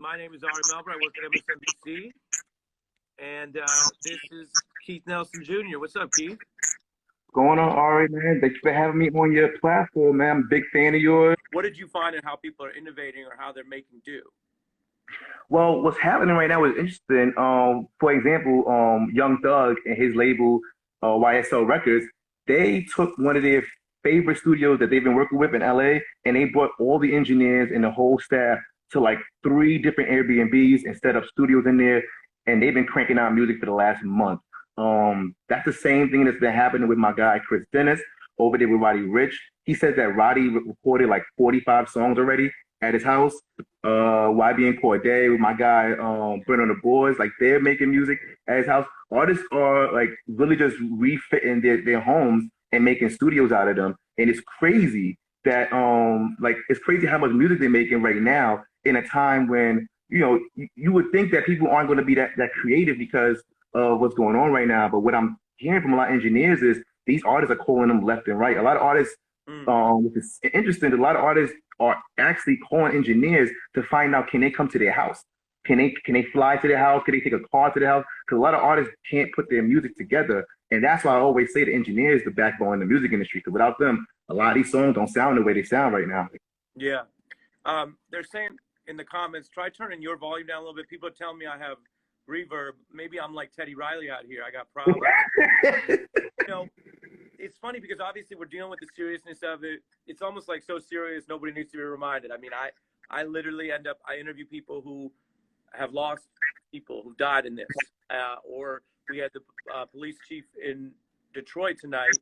My name is Ari Melber. I work at MSNC, and this is Keith Nelson Jr. What's up, Keith? Going on, Ari, man? Thanks for having me on your platform, man. I'm a big fan of yours. What did you find in how people are innovating or how they're making do? Well, what's happening right now is interesting. For example, Young Thug and his label, YSL Records, they took one of their favorite studios that they've been working with in LA, and they brought all the engineers and the whole staff to like 3 different Airbnbs and set up studios in there, and they've been cranking out music for the last month. That's the same thing that's been happening with my guy Chris Dennis over there with Roddy Rich. He said that Roddy recorded like 45 songs already at his house. YB and Corday with my guy Burn on the Boards, like they're making music at his house. Artists are like really just refitting their homes and making studios out of them. And it's crazy that like it's crazy how much music they're making right now in a time when, you know, you would think that people aren't going to be that creative because of what's going on right now. But what I'm hearing from a lot of engineers is these artists are calling them left and right. A lot of artists, which is interesting, a lot of artists are actually calling engineers to find out, can they come to their house? Can they fly to their house? Can they take a car to their house? Because a lot of artists can't put their music together. And that's why I always say the engineers the backbone in the music industry. Because without them, a lot of these songs don't sound the way they sound right now. Yeah. They're saying in the comments, try turning your volume down a little bit. People are telling me I have reverb. Maybe I'm like Teddy Riley out here. I got problems. You know, it's funny because obviously we're dealing with the seriousness of it. It's almost like so serious nobody needs to be reminded. I mean, I literally I interview people who have lost people who died in this, or we had the police chief in Detroit tonight,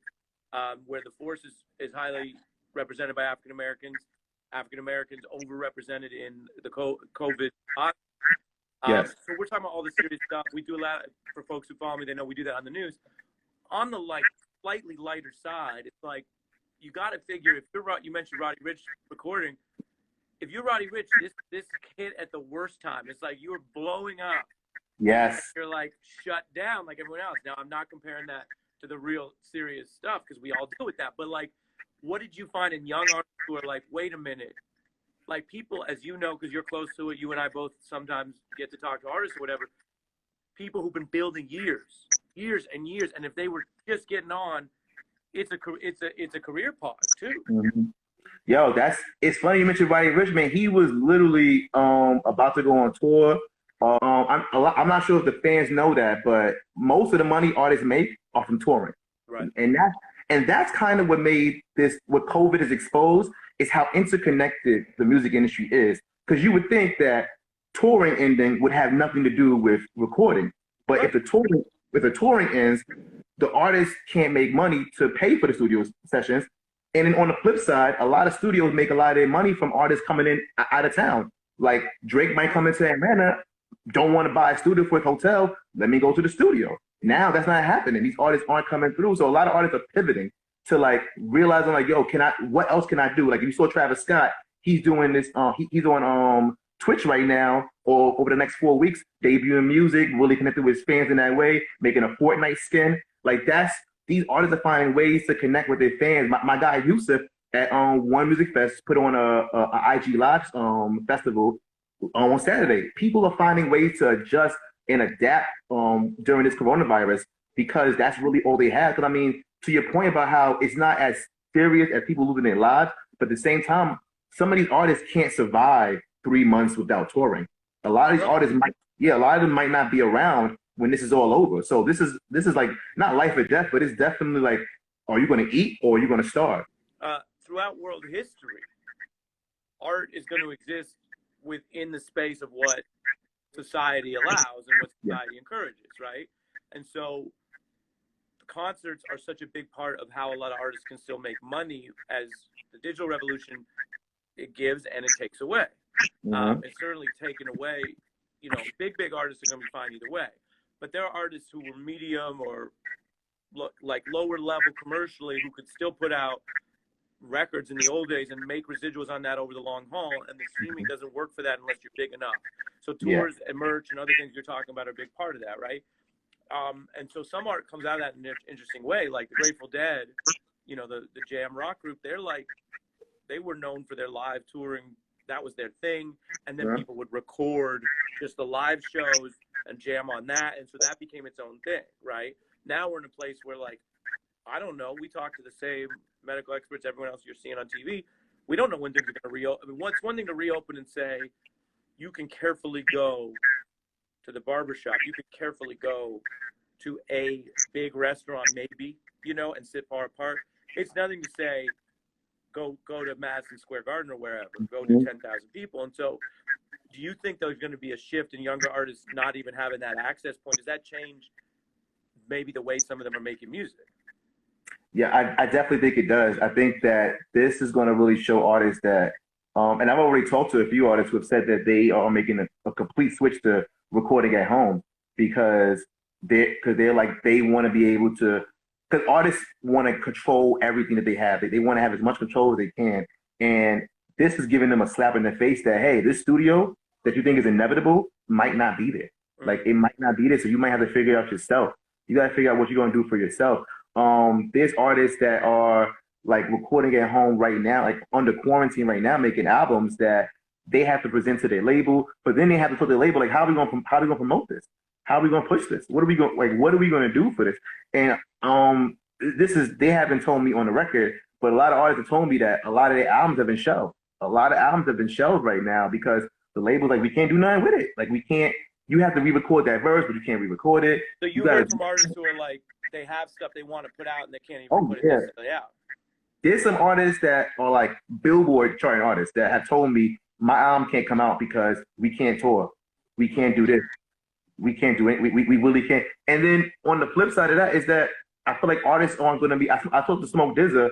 where the force is highly represented by African Americans overrepresented in the COVID. Yes. So we're talking about all the serious stuff. We do a lot for folks who follow me. They know we do that on the news. On the like slightly lighter side, it's like you got to figure if you mentioned Roddy Rich recording. If you're Roddy Rich, this hit at the worst time. It's like you're blowing up. Yes. You're like shut down like everyone else. Now I'm not comparing that to the real serious stuff because we all deal with that. But like, what did you find in young artists who are like, wait a minute? Like people, as you know, because you're close to it, you and I both sometimes get to talk to artists or whatever, people who've been building years and years. And if they were just getting on, it's a career pause too. Mm-hmm. Yo, it's funny you mentioned Roddy Rich, man. He was literally about to go on tour. I'm not sure if the fans know that, but most of the money artists make are from touring. Right. And that's kind of what made what COVID has exposed is how interconnected the music industry is. Because you would think that touring ending would have nothing to do with recording. But right. if the touring ends, the artists can't make money to pay for the studio sessions. And then on the flip side, a lot of studios make a lot of their money from artists coming in out of town. Like Drake might come into Atlanta, don't want to buy a studio for his hotel, let me go to the studio. Now that's not happening. These artists aren't coming through. So a lot of artists are pivoting to like realizing like, yo, what else can I do? Like if you saw Travis Scott, he's doing this, he's on Twitch right now, or over the next 4 weeks, debuting music, really connected with his fans in that way, making a Fortnite skin. Like these artists are finding ways to connect with their fans. My guy Yusuf at One Music Fest put on a IG Live festival on Saturday. People are finding ways to adjust and adapt during this coronavirus because that's really all they have. Because I mean, to your point about how it's not as serious as people losing their lives, but at the same time, some of these artists can't survive 3 months without touring. A lot of these artists a lot of them might not be around when this is all over. So this is like not life or death, but it's definitely like, are you going to eat or are you going to starve? Throughout world history, art is going to exist within the space of what society allows and what society encourages, right? And so concerts are such a big part of how a lot of artists can still make money as the digital revolution, it gives and it takes away. It's certainly taken away, you know, big artists are going to be fine either way. But there are artists who were medium or like lower level commercially who could still put out records in the old days and make residuals on that over the long haul. And the streaming doesn't work for that unless you're big enough. So tours and merch and other things you're talking about are a big part of that, right? And so some art comes out of that in an interesting way, like the Grateful Dead, you know, the jam rock group. They were known for their live touring that was their thing. And then people would record just the live shows and jam on that. And so that became its own thing, right? Now we're in a place where, like, I don't know, we talk to the same medical experts, everyone else you're seeing on TV. We don't know when things are going to reopen. I mean, it's one thing to reopen and say, you can carefully go to the barbershop. You can carefully go to a big restaurant, maybe, you know, and sit far apart. It's nothing to say, go to Madison Square Garden or wherever, go to 10,000 people. And so do you think there's going to be a shift in younger artists not even having that access point? Does that change maybe the way some of them are making music? Yeah, I definitely think it does. I think that this is going to really show artists that, and I've already talked to a few artists who have said that they are making a complete switch to recording at home because they're like, they want to be able to, because artists want to control everything that they have. They want to have as much control as they can. And this is giving them a slap in the face that, hey, this studio that you think is inevitable might not be there. Like, it might not be there. So you might have to figure it out yourself. You got to figure out what you're going to do for yourself. There's artists that are like recording at home right now, like under quarantine right now, making albums that they have to present to their label, but then they have to put their label, like, how are we going to promote this? How are we going to push this? What are we going to do for this? And they haven't told me on the record, but a lot of artists have told me that a lot of their albums have been shelved. A lot of albums have been shelved right now because the label's like, we can't do nothing with it. Like, we can't, you have to re-record that verse, but you can't re-record it. So you heard from artists who are like, they have stuff they want to put out and they can't even put it necessarily out. There's some artists that are like Billboard charting artists that have told me my album can't come out because we can't tour. We can't do this. We can't do it. We really can't. And then on the flip side of that is that I feel like artists aren't going to be, I talked to Smoke DZA,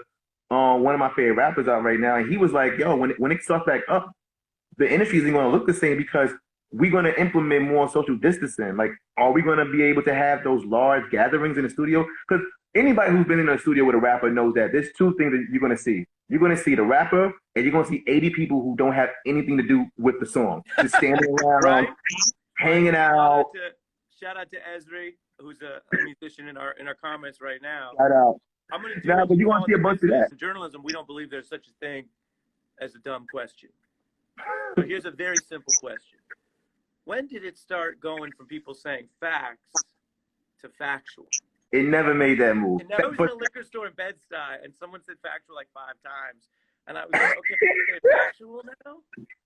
one of my favorite rappers out right now, and he was like, yo, when it starts back up, the industry isn't going to look the same because we're going to implement more social distancing. Like, are we going to be able to have those large gatherings in the studio? Because anybody who's been in a studio with a rapper knows that there's two things that you're going to see. You're going to see the rapper, and you're going to see 80 people who don't have anything to do with the song. Just standing around, right? Hanging out. Shout out to Esri, who's a musician in our comments right now. Shout out. I'm going to do but you want to see a bunch of that. In journalism, we don't believe there's such a thing as a dumb question. So here's a very simple question. When did it start going from people saying facts to factual? It never made that move. I was in a liquor store in Bed-Stuy, and someone said factual like 5 times. And I was like, okay, factual now?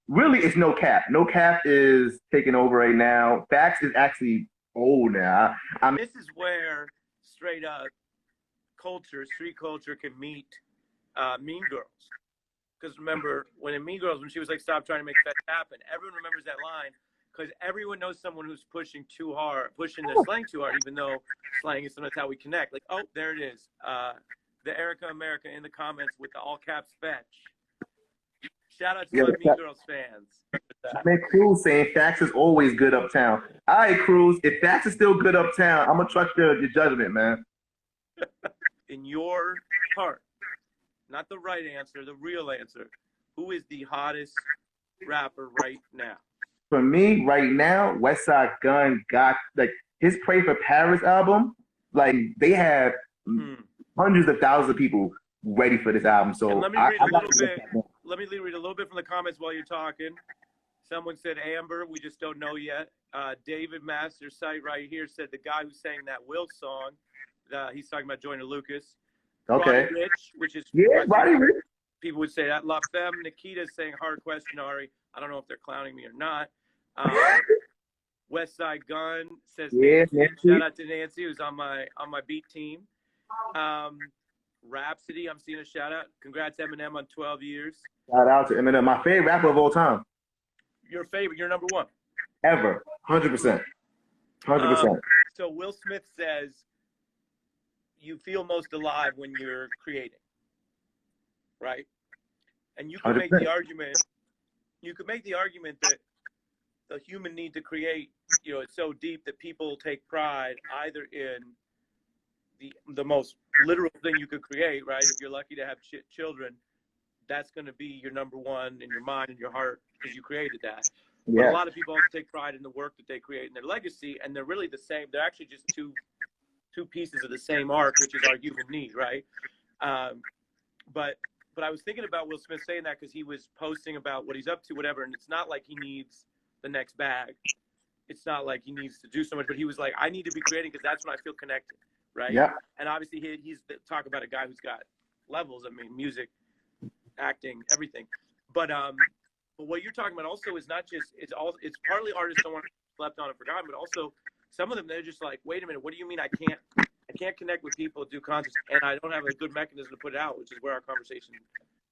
Really, it's no cap. No cap is taking over right now. Facts is actually old now. This is where straight up street culture can meet Mean Girls. Because remember, when in Mean Girls, when she was like, stop trying to make facts happen, everyone remembers that line. Because everyone knows someone who's pushing too hard, pushing their slang too hard, even though slang is sometimes how we connect. Like, oh, there it is. The Erica America in the comments with the all caps fetch. Shout out to my Mean Girls fans. Man, Cruz saying facts is always good uptown. All right, Cruz, if facts is still good uptown, I'm going to trust your judgment, man. In your heart, not the right answer, the real answer, who is the hottest rapper right now? For me, right now, Westside Gunn got, like, his Pray for Paris album, like, they have hundreds of thousands of people ready for this album. So and let me read a little bit from the comments while you're talking. Someone said, Amber, we just don't know yet. David Masters site right here said the guy who sang that Will song, he's talking about Joyner Lucas. Okay. Roddy Rich, which is Roddy Rich. People would say that. La Femme, Nikita's saying hard question, Ari. I don't know if they're clowning me or not. Westside Gunn says, Nancy. Shout out to Nancy, who's on my beat team. Rhapsody, I'm seeing a shout out. Congrats, Eminem, on 12 years. Shout out to Eminem, my favorite rapper of all time. Your favorite, you're number one. Ever, 100%. 100%. So Will Smith says, you feel most alive when you're creating, right? And you can 100%. make the argument. You could make the argument that the human need to create, is so deep that people take pride either in the most literal thing you could create, right? If you're lucky to have children, that's going to be your number one in your mind and your heart because you created that. Yeah. But a lot of people also take pride in the work that they create and their legacy, and they're really the same. They're actually just two pieces of the same arc, which is our human need, right? But but I was thinking about Will Smith saying that because he was posting about what he's up to, whatever. And it's not like he needs the next bag. It's not like he needs to do so much, but he was like, I need to be creating because that's when I feel connected, right? Yeah. And obviously he's talk about a guy who's got levels. I mean, music, acting, everything. But what you're talking about also is not just, it's partly artists don't want to be slept on and forgotten, but also some of them, they're just like, wait a minute, what do you mean I can't connect with people, do concerts, and I don't have a good mechanism to put it out, which is where our conversation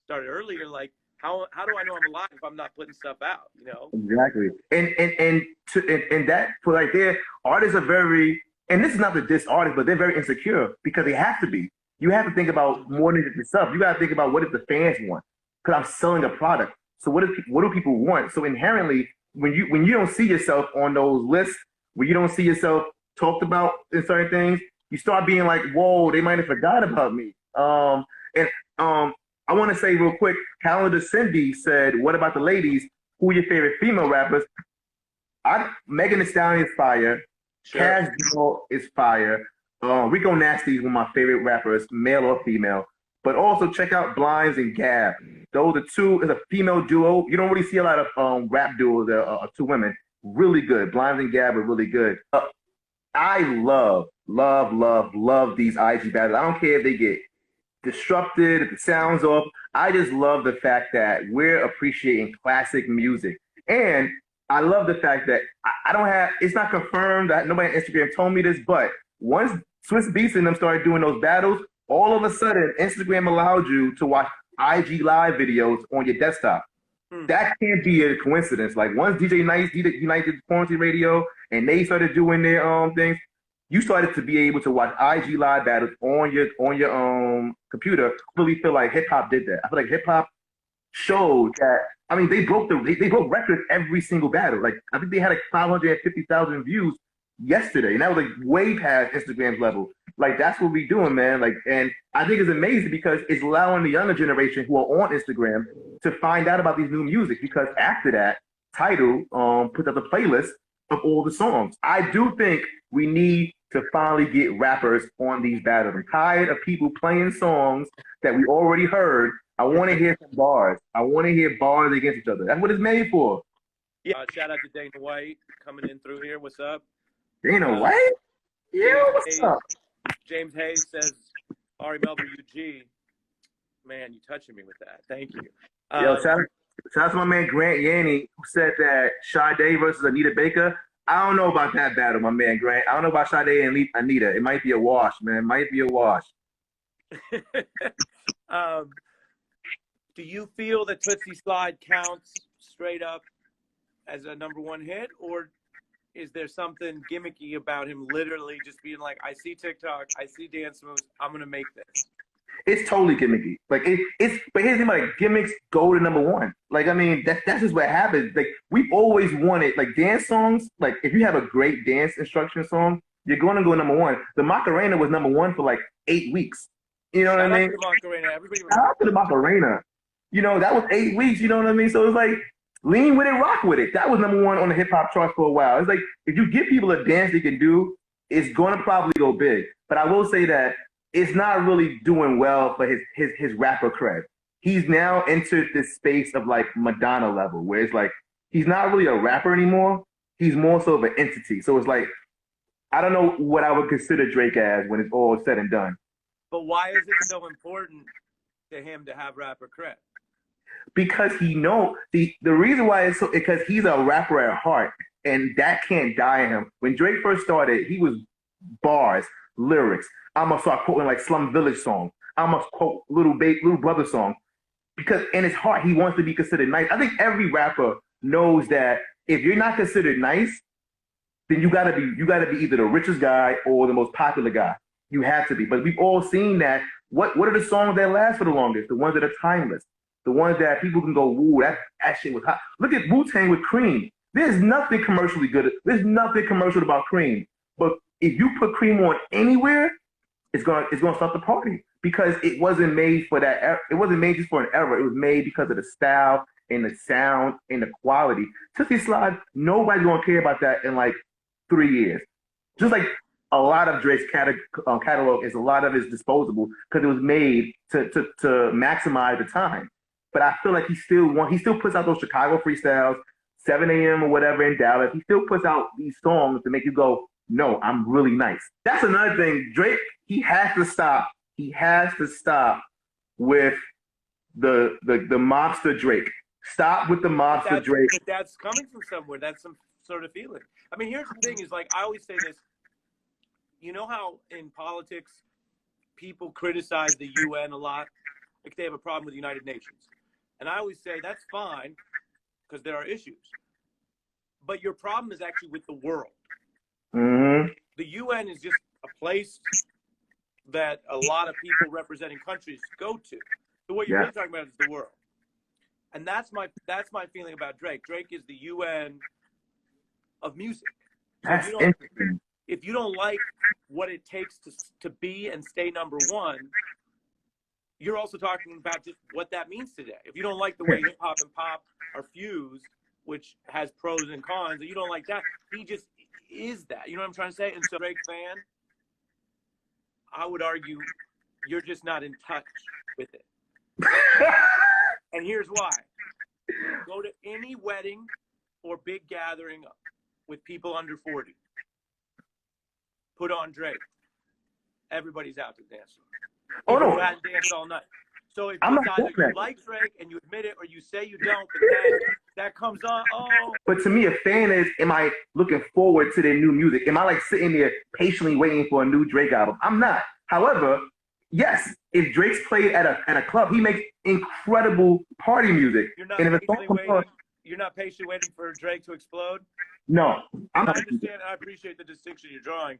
started earlier. Like, how do I know I'm alive if I'm not putting stuff out, you know? Exactly. And that for right there, artists are very, and this is not to diss artists, but they're very insecure because they have to be. You have to think about more than just yourself. You got to think about what if the fans want, because I'm selling a product. So what do people want? So inherently, when you don't see yourself on those lists, when you don't see yourself talked about in certain things, you start being like, whoa, they might have forgot about me. I want to say real quick, Calendar Cindy said, what about the ladies? Who are your favorite female rappers? Megan Thee Stallion is fire. Sure. Cash Doll is fire. Rico Nasty is one of my favorite rappers, male or female. But also check out Blinds and Gab. Those are two, is a female duo. You don't really see a lot of rap duos that are two women. Really good. Blinds and Gab are really good. I love these IG battles. I don't care if they get disrupted, if it sounds off. I just love the fact that we're appreciating classic music. And I love the fact that I don't have, it's not confirmed that nobody on Instagram told me this, but once Swiss Beats and them started doing those battles, all of a sudden Instagram allowed you to watch IG live videos on your desktop. That can't be a coincidence. Like once DJ Nice, United Quarantine Radio, and they started doing their things, you started to be able to watch IG live battles on your computer. I really feel like hip hop did that. I feel like hip hop showed that. I mean, they broke records every single battle. Like I think they had like 550,000 views yesterday, and that was like way past Instagram's level. Like that's what we doing, man. Like, and I think it's amazing because it's allowing the younger generation who are on Instagram to find out about these new music. Because after that, Tidal puts up a playlist of all the songs. I do think we need to finally get rappers on these battles. I'm tired of people playing songs that we already heard. I want to hear some bars. I want to hear bars against each other. That's what it's made for. Yeah. Shout out to Dana White coming in through here. What's up? Dana White? Yeah, what's up? James Hayes says, Ari Melber, UG. Man, you touching me with that. Thank you. Yo, shout out to my man Grant Yanni, who said that Sade versus Anita Baker. I don't know about that battle, my man Grant. I don't know about Sade and Anita. It might be a wash, man. It might be a wash. Do you feel that Tootsie Slide counts straight up as a #1 hit, or is there something gimmicky about him literally just being like, I see TikTok, I see dance moves, I'm gonna make this? It's totally gimmicky. Like but here's the thing, like gimmicks go to #1. Like I mean, that's just what happens. Like we've always wanted like dance songs. Like if you have a great dance instruction song, you're gonna go #1. The Macarena was #1 for like 8 weeks. You know what I mean? Shout out to the Macarena. You know, that was 8 weeks. You know what I mean? So it's like lean with it, rock with it. That was #1 on the hip hop charts for a while. It's like if you give people a dance they can do, it's gonna probably go big. But I will say that it's not really doing well for his rapper cred. He's now entered this space of like Madonna level, where it's like he's not really a rapper anymore. He's more so of an entity. So it's like I don't know what I would consider Drake as when it's all said and done. But why is it so important to him to have rapper cred? Because he know the reason why it's so because he's a rapper at heart, and that can't die in him. When Drake first started, he was bars, lyrics. I'm gonna start quoting like Slum Village song. I'm gonna quote Little Brother song, because in his heart he wants to be considered nice. I think every rapper knows that if you're not considered nice, then you gotta be either the richest guy or the most popular guy. You have to be. But we've all seen that. What are the songs that last for the longest? The ones that are timeless. The ones that people can go, woo, that shit was hot. Look at Wu-Tang with Cream. There's nothing commercially good. There's nothing commercial about Cream. But if you put Cream on anywhere, it's gonna start the party, because it wasn't made for that. It wasn't made just for an era. It was made because of the style and the sound and the quality. Tootsie Slide, nobody's gonna care about that in like 3 years. Just like a lot of Drake's catalog is a lot of it's disposable because it was made to maximize the time. But I feel like he still puts out those Chicago freestyles, 7 a.m. or whatever in Dallas. He still puts out these songs to make you go, no, I'm really nice. That's another thing. Drake, he has to stop. He has to stop with the mobster Drake. Stop with the mobster Drake. But that's coming from somewhere. That's some sort of feeling. I mean, here's the thing: is like I always say this. You know how in politics people criticize the UN a lot, like they have a problem with the United Nations, and I always say that's fine because there are issues, but your problem is actually with the world. Mm-hmm. The UN is just a place that a lot of people representing countries go to. So what you're really talking about is the world. And that's my feeling about Drake. Drake is the UN of music. So That's interesting. If you don't like what it takes to be and stay number one, you're also talking about just what that means today. If you don't like the way hip hop and pop are fused, which has pros and cons, and you don't like that, he just is that. You know what I'm trying to say? And so, Drake fan, I would argue you're just not in touch with it. And here's why. Go to any wedding or big gathering with people under 40. Put on Drake. Everybody's out to dance. Oh, no. You hadn't danced all night. So if it's either you like Drake and you admit it or you say you don't, but then that comes on, But to me, a fan is, am I looking forward to their new music? Am I like sitting there patiently waiting for a new Drake album? I'm not. However, yes, if Drake's played at a club, he makes incredible party music. You're not patiently waiting for Drake to explode? No. I understand. I appreciate the distinction you're drawing.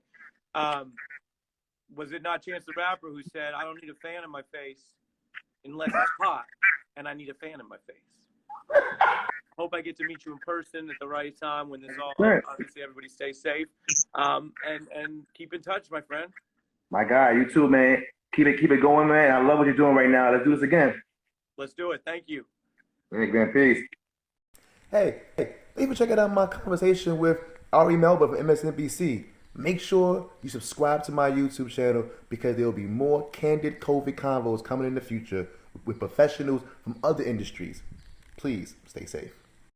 Was it not Chance the Rapper who said, I don't need a fan in my face unless it's hot, and I need a fan in my face? Hope I get to meet you in person at the right time when this all, obviously everybody stay safe. And keep in touch, my friend. My guy, you too, man. Keep it going, man. I love what you're doing right now. Let's do this again. Let's do it. Thank you. Thanks, man. Peace. Hey, even check out my conversation with Ari Melber from MSNC. Make sure you subscribe to my YouTube channel because there will be more Candid COVID Convos coming in the future with professionals from other industries. Please stay safe.